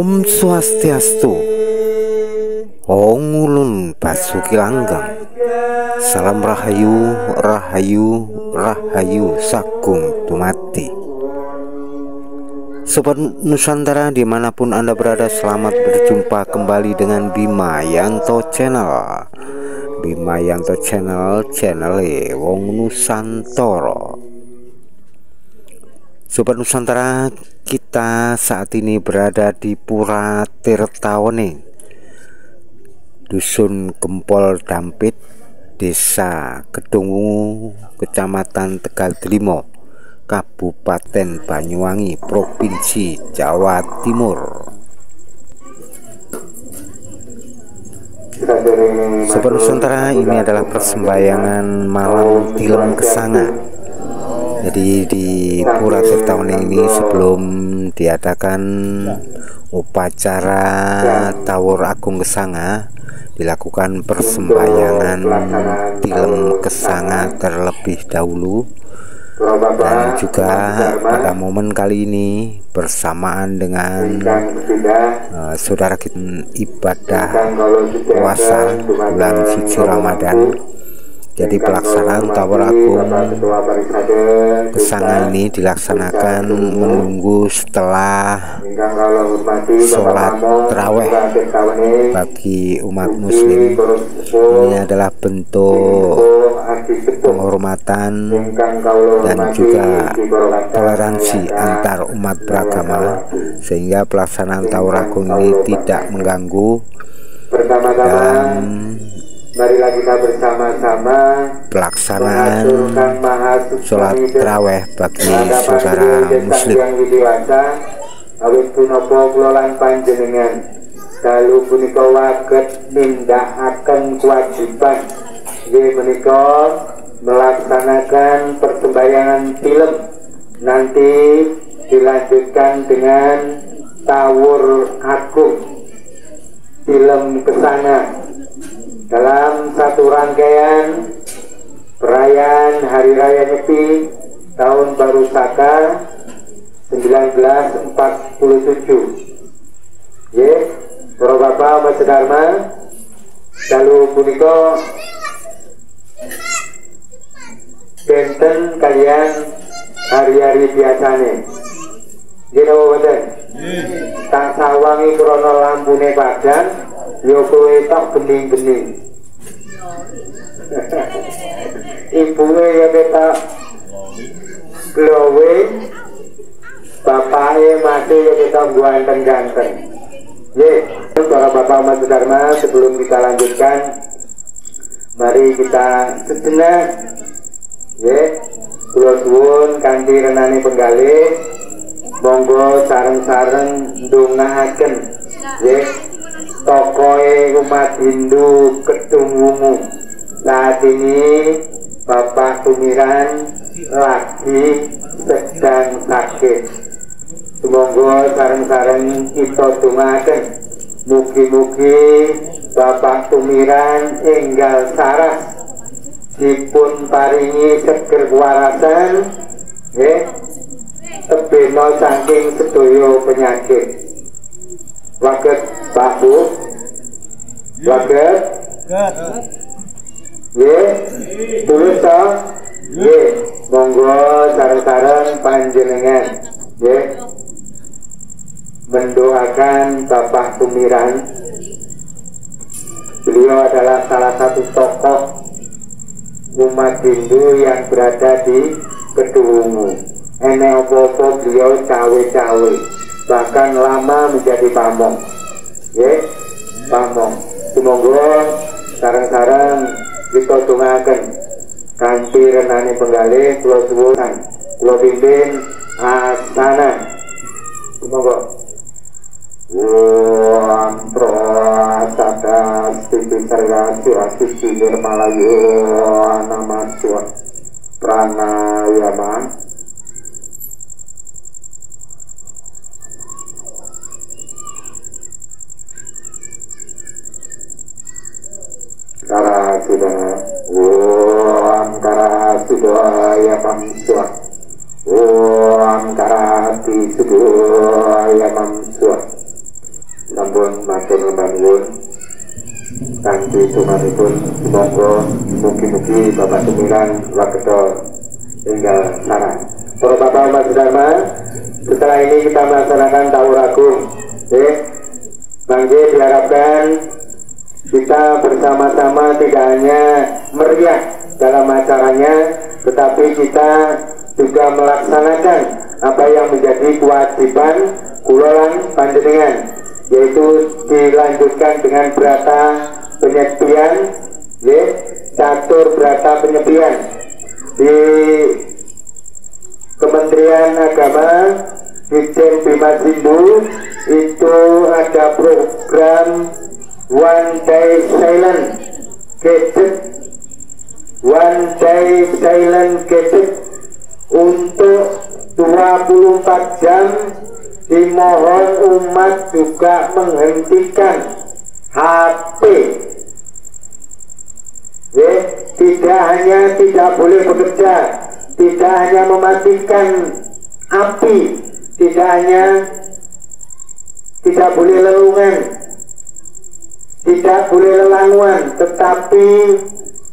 Om Swastiastu, Om Ulun Basuki Langgeng. Salam Rahayu, Rahayu, Rahayu Sagung Dumati. Sobat Nusantara dimanapun Anda berada, selamat berjumpa kembali dengan Bima Yanto Channel. Bima Yanto Channel, channel Wong Nusantara. Sobat Nusantara, kita saat ini berada di Pura Tirtawening, Dusun Gempol Dampit, Desa Kedungwungu, Kecamatan Tegal Delimo, Kabupaten Banyuwangi, Provinsi Jawa Timur. Sobat Nusantara, ini adalah persembahyangan malam Tilem Kesanga. Jadi di Pura Tirtawening ini sebelum diadakan upacara Tawur Agung Kesanga, dilakukan persembahyangan Tilem Kesanga terlebih dahulu. Dan juga pada momen kali ini bersamaan dengan saudara kita ibadah puasa bulan suci Ramadan. Jadi pelaksanaan Tawur Agung Kesanga ini dilaksanakan menunggu setelah sholat taraweh bagi umat muslim. Ini adalah bentuk penghormatan dan juga toleransi antar umat beragama, sehingga pelaksanaan Tawur Agung ini tidak mengganggu dalam marilah kita bersama-sama pelaksanaan sholat taraweh bagi saudara muslim. Yang dewasa awit punapa kula lan panjenengan dalu punika waget nindakaken kewajiban nggih menika melaksanakan persembahyangan tilem, nanti dilanjutkan dengan Tawur Agung Tilem Kesanga dalam satu rangkaian perayaan Hari Raya Nyepi Tahun Baru Saka 1947. Nggih, para bapak Mas Dharma, dalu punika benten kalian hari-hari biasane. Nggih napa mboten? Tak sawangi krana lampune padhang, yo kowe tok bening-bening. Ibuke ya ketok glowing, bapake masih ya ketok ganteng-ganteng. Nggih, para bapak Mas Dharma, sebelum kita lanjutkan, mari kita sejenak nggih kula suwun kanthi renane penggalih, monggo sareng-sareng ndongaaken nggih tokoe umat Hindu Kedungwungu. Saat ini Bapak Tumiran lagi sedang sakit. Semoga sareng-sareng kita dongaken mugi-mugi Bapak Tumiran enggal saras dipun paringi seger kewarasan nggih tebena saking sedaya penyakit. Waget Pak Bu, waget nggih tulus to nggih, monggo sareng-sareng panjenengan nggih mendoakan Bapak Tumiran. Beliau adalah salah satu tokoh umat Hindu yang berada di Kedungwungu. Enek apa-apa beliau cawe-cawe, bahkan lama menjadi pamong. Nggih, pamong. Semoga sareng-sareng kita dongaken kanthi renane penggalih, kula suwun kula pimpin asana. Semoga Om Prasada Siti Sarya Siti Nirmalayo Namaswa Pranayama. Karasida Om Karasida Ya Pamswa Om Karati Sudo Ya Pamswa ampun matur nuwun kanthi sumanipun monggo mugi-mugi Bapak Sumiran Wakedo tinggal sarang. Para Bapak Mas Dharma, setelah ini kita melaksanakan Tawur Agung. Mangga diharapkan kita bersama-sama tidak hanya meriah dalam acaranya, tetapi kita juga melaksanakan apa yang menjadi kewajiban kulolan panjenengan, yaitu dilanjutkan dengan berata penyepian, catur berata penyepian di Kementerian Agama Ditjen Bimas Hindu. Itu ada program One Day Silent Gadget, One Day Silent Gadget untuk 24 jam. Dimohon umat juga menghentikan HP. Tidak hanya tidak boleh bekerja, tidak hanya mematikan api, tidak hanya tidak boleh lelungan, tidak boleh lelanguan, tetapi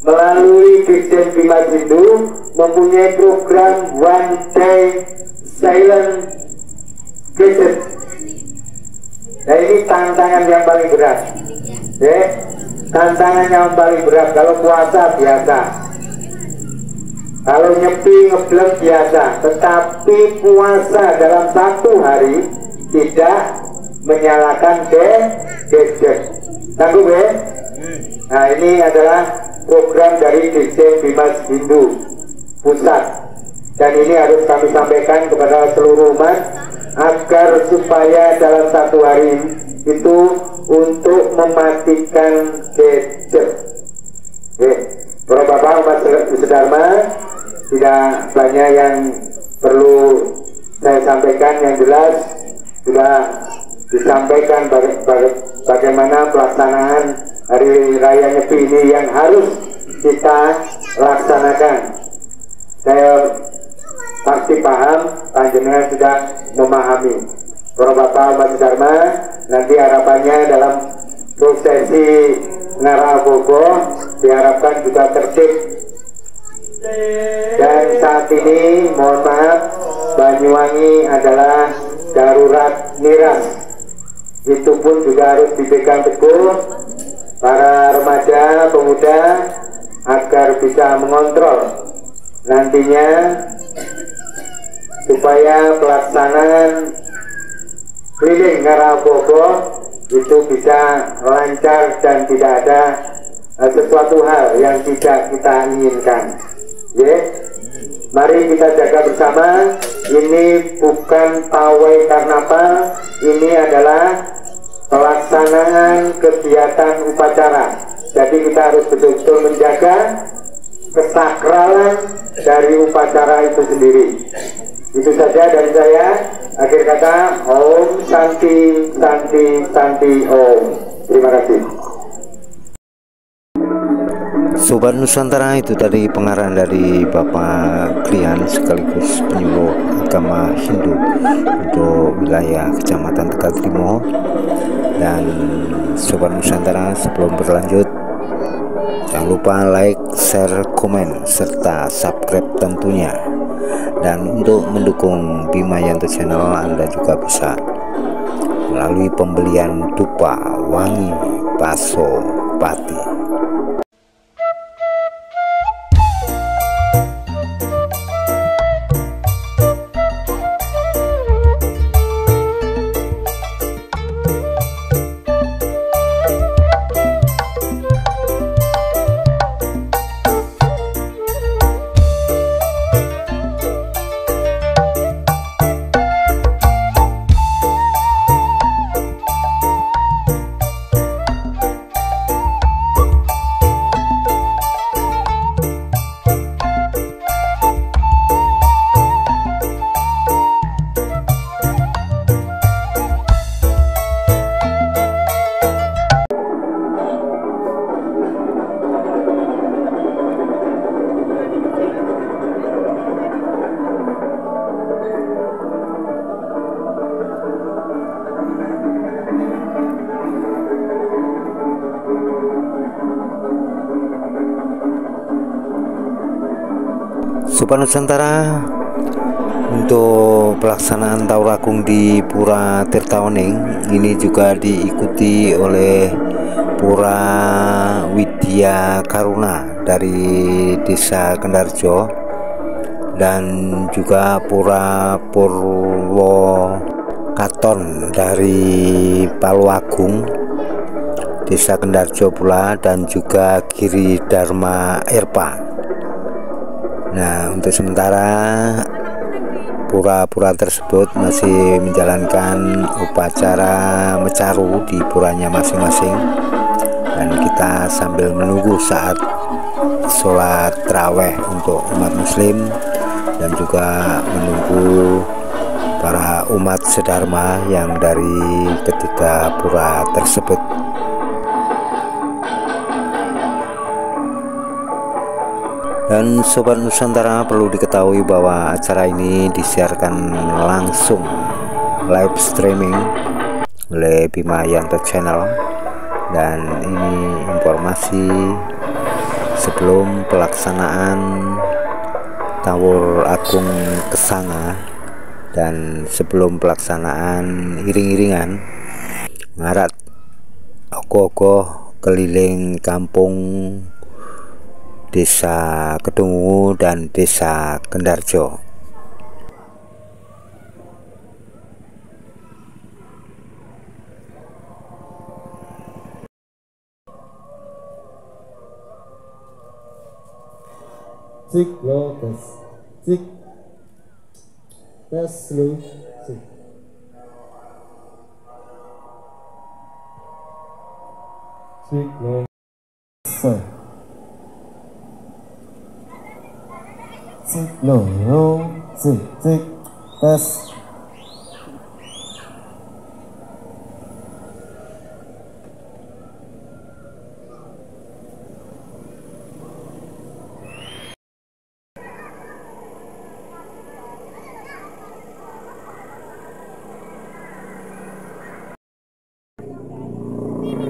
melalui Ditjen Bimas Hindu mempunyai program One Day Silent Gadget. Nah, ini tantangan yang paling berat. Tantangan yang paling berat. Kalau puasa biasa, kalau nyepi ngeblek biasa, tetapi puasa dalam satu hari tidak menyalakan gadget. Sanggup ya? Nah, ini adalah program dari Ditjen Bimas Hindu Pusat, dan ini harus kami sampaikan kepada seluruh umat agar supaya dalam satu hari itu untuk mematikan gadget. Para Bapak Mas Dharma, tidak banyak yang perlu saya sampaikan, yang jelas sudah disampaikan bagaimana pelaksanaan Hari Raya Nyepi ini yang harus kita laksanakan. Saya pasti paham, panjenengan sudah memahami. Para Bapak Mas Dharma, nanti harapannya dalam prosesi Ngarabogo diharapkan juga tertib. Dan saat ini mohon maaf, Banyuwangi adalah darurat miras. Itu pun juga harus dipegang teguh para remaja pemuda agar bisa mengontrol nantinya, supaya pelaksanaan keliling Ngarabogo itu bisa lancar dan tidak ada sesuatu hal yang tidak kita inginkan. Mari kita jaga bersama. Ini bukan pawai karnaval, ini adalah pelaksanaan kegiatan upacara. Jadi kita harus betul-betul menjaga kesakralan dari upacara itu sendiri. Itu saja dari saya. Akhir kata, Om Santi Santi Santi Om. Terima kasih. Sobat Nusantara, itu tadi pengarahan dari Bapak Krian sekaligus penyuluh agama Hindu untuk wilayah Kecamatan Tegal-Trimo. Dan Sobat Nusantara, sebelum berlanjut, jangan lupa like, share, komen, serta subscribe tentunya. Dan untuk mendukung Bima Yanto Channel, Anda juga bisa melalui pembelian dupa wangi Paso Pati. Sobat Nusantara, untuk pelaksanaan Tawur Agung di Pura Tirtawening ini juga diikuti oleh Pura Widya Karuna dari Desa Kendarjo dan juga Pura Purwokaton dari Paluagung Desa Kendarjo pula, dan juga Giri Dharma Erpa. Nah, untuk sementara pura-pura tersebut masih menjalankan upacara mecaru di puranya masing-masing, dan kita sambil menunggu saat sholat taraweh untuk umat muslim dan juga menunggu para umat sedharma yang dari ketiga pura tersebut. Dan Sobat Nusantara, perlu diketahui bahwa acara ini disiarkan langsung live streaming oleh Bima Yanto Channel, dan ini informasi sebelum pelaksanaan Tawur Agung Kesanga dan sebelum pelaksanaan iring-iringan ngarat ogoh-ogoh keliling kampung Desa Kedungu dan Desa Kendarjo. Cik lo tes, cik tes lo, cik. Cik lo se. Cik lo, cik cik tes.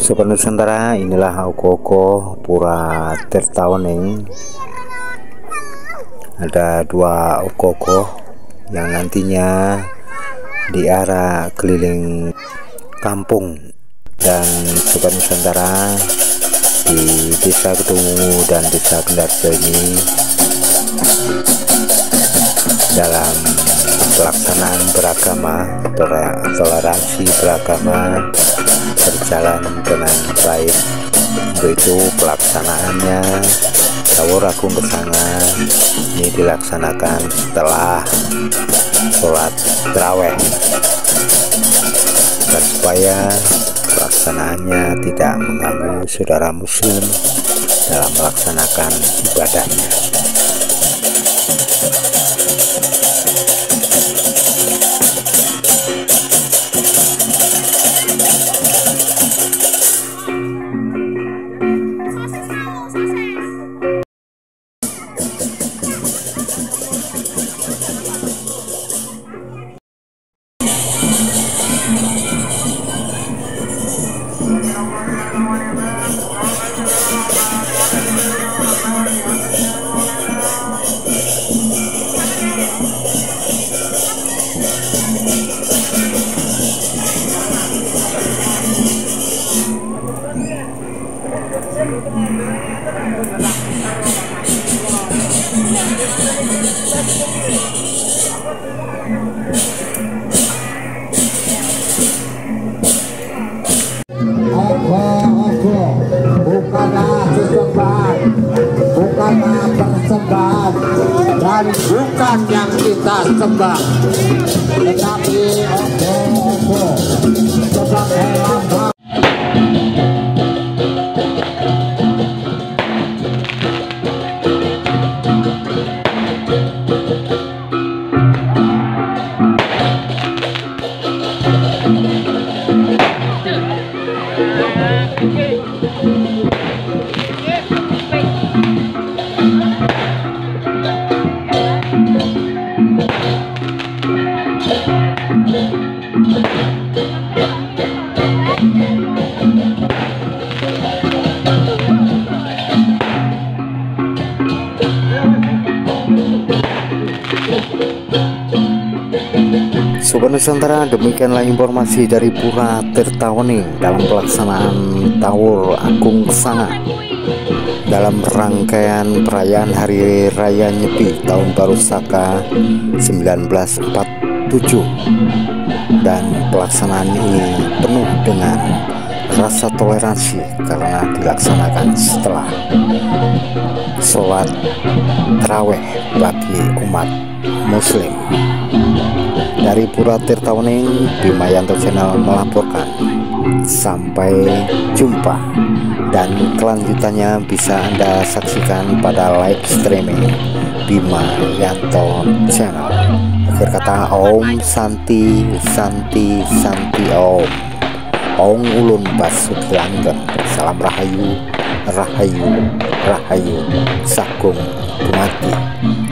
Sobat Nusantara, inilah ogoh-ogoh Pura Tirtawening. Ada dua ogoh-ogoh yang nantinya diarah keliling kampung. Dan Sobat Nusantara, di Desa Kedungu dan Desa Kendarjo ini dalam pelaksanaan beragama, toleransi beragama berjalan dengan baik. Untuk itu pelaksanaannya Tawur Agung Kesanga ini dilaksanakan setelah sholat taraweh, dan supaya pelaksanaannya tidak mengganggu saudara muslim dalam melaksanakan ibadahnya. Bukanlah persembahan dan bukan yang kita sembah, tetapi ogoh-ogoh sebagai lambang. Sobat Nusantara, demikianlah informasi dari Pura Tirtawening dalam pelaksanaan Tawur Agung Sana dalam rangkaian perayaan Hari Raya Nyepi Tahun Baru Saka 1947, dan pelaksanaan ini penuh dengan rasa toleransi karena dilaksanakan setelah sholat tarawih bagi umat muslim. Dari Pura Tirtawening, Bimayanto Channel melaporkan. Sampai jumpa, dan kelanjutannya bisa Anda saksikan pada live streaming Bimayanto Channel. Akhir kata, Om Santi Santi Santi Om. Ong ulun basut langgeng. Salam Rahayu Rahayu Rahayu Sakung Dumadi.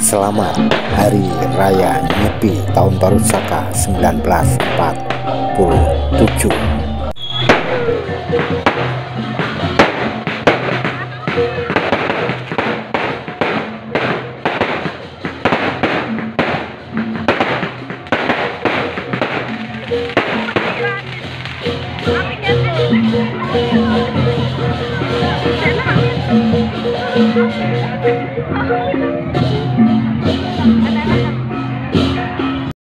Selamat Hari Raya Nyepi Tahun Baru Saka 1947.